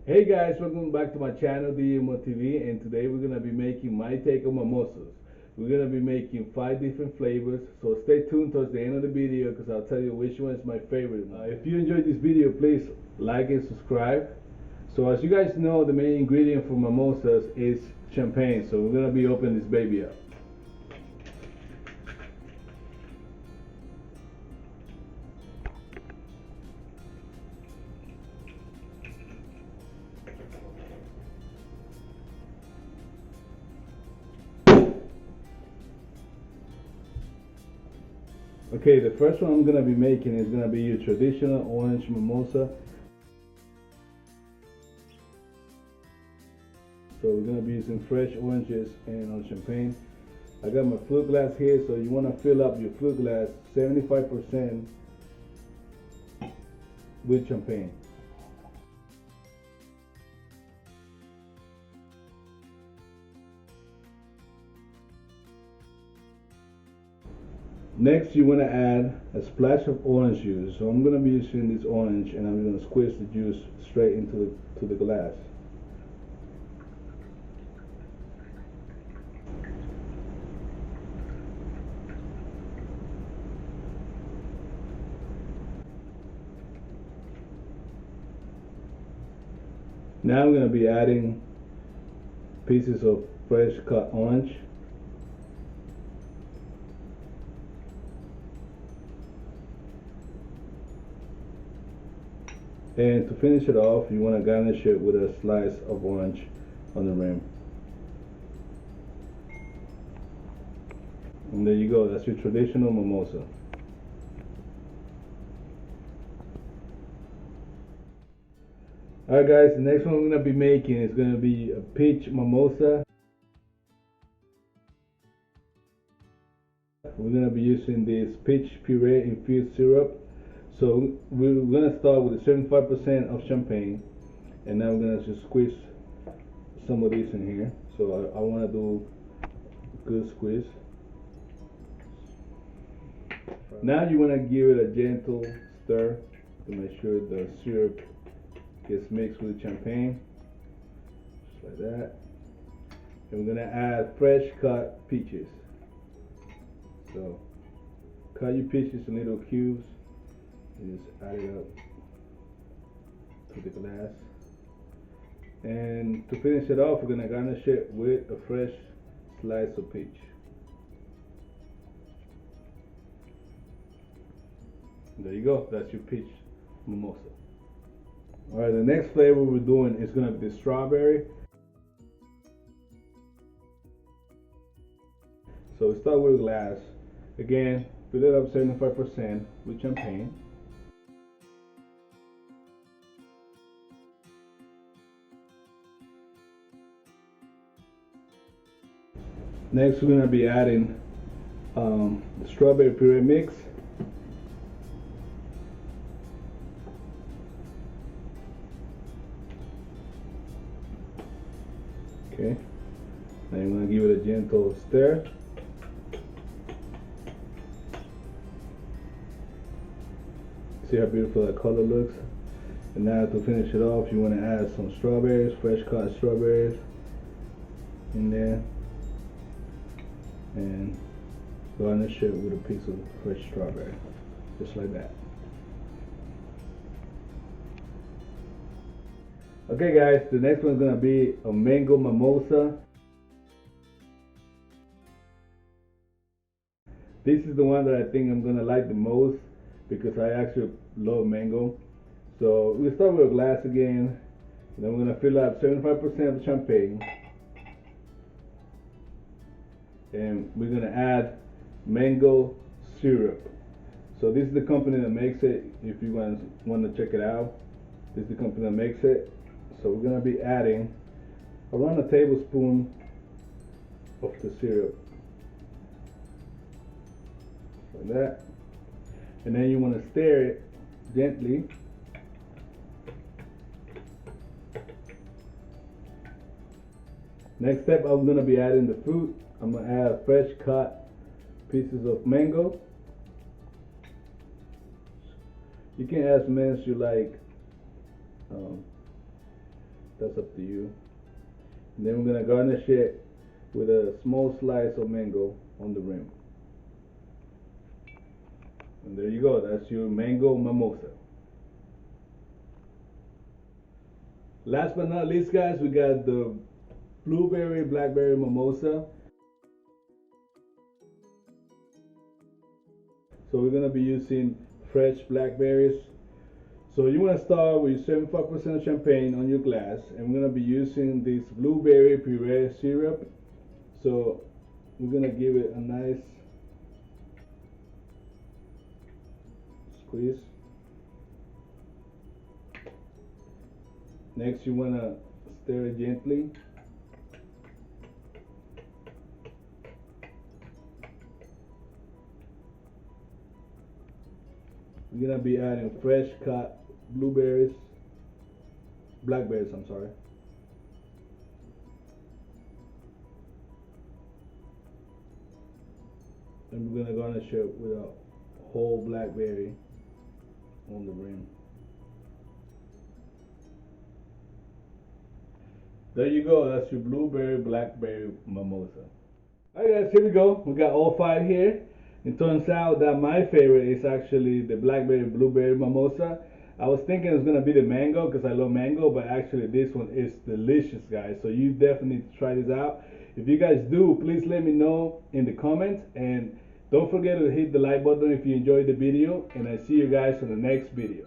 Hey guys, welcome back to my channel, DMO TV, and today we're gonna be making my take on mimosas. We're gonna be making 5 different flavors, so stay tuned towards the end of the video because I'll tell you which one is my favorite. If you enjoyed this video, please like and subscribe. So as you guys know, the main ingredient for mimosas is champagne, so we're gonna be opening this baby up. Okay, the first one I'm gonna be making is gonna be your traditional orange mimosa. So we're gonna be using fresh oranges and on champagne. I got my flute glass here, so you wanna fill up your flute glass 75% with champagne. Next, you want to add a splash of orange juice. So I'm going to be using this orange, and I'm going to squeeze the juice straight into the glass. Now I'm going to be adding pieces of fresh cut orange. And to finish it off, you want to garnish it with a slice of orange on the rim. And there you go, that's your traditional mimosa. Alright guys, the next one we're going to be making is going to be a peach mimosa. We're going to be using this peach puree infused syrup. So we're going to start with 75% of champagne, and now we're going to just squeeze some of this in here. So I want to do a good squeeze. Now you want to give it a gentle stir to make sure the syrup gets mixed with champagne, just like that. And we're going to add fresh cut peaches. So cut your peaches in little cubes. And just add it up to the glass. And to finish it off, we're going to garnish it with a fresh slice of peach. There you go, that's your peach mimosa. Alright, the next flavor we're doing is going to be the strawberry. So we start with a glass. Again, fill it up 75% with champagne. Next, we're going to be adding the strawberry puree mix. Okay, now I'm going to give it a gentle stir. See how beautiful that color looks? And now to finish it off, you want to add some strawberries, fresh cut strawberries in there. And garnish it with a piece of fresh strawberry, just like that. Okay guys, the next one's gonna be a mango mimosa. This is the one that I think I'm gonna like the most because I actually love mango. So we'll start with a glass again, and then we're gonna fill up 75% of champagne. And we're gonna add mango syrup. So this is the company that makes it. If you want to check it out, this is the company that makes it. So we're gonna be adding around a tablespoon of the syrup, like that. And then you want to stir it gently. Next step, I'm gonna be adding the fruit. I'm going to add fresh cut pieces of mango. You can add as many as you like. That's up to you. And then we're gonna garnish it with a small slice of mango on the rim. And there you go, that's your mango mimosa. Last but not least, guys, we got the blueberry blackberry mimosa. So we're gonna be using fresh blackberries. So you wanna start with 75% champagne on your glass, and we're gonna be using this blueberry puree syrup. So we're gonna give it a nice squeeze. Next, you wanna stir it gently. We're gonna be adding fresh cut blackberries, I'm sorry. And we're gonna garnish it with a whole blackberry on the rim. There you go, that's your blueberry blackberry mimosa. Alright guys, here we go. We got all 5 here. It turns out that my favorite is actually the blackberry blueberry mimosa. I was thinking it was gonna be the mango because I love mango, but actually this one is delicious, guys. So you definitely need to try this out. If you guys do, please let me know in the comments, and don't forget to hit the like button if you enjoyed the video, and I see you guys in the next video.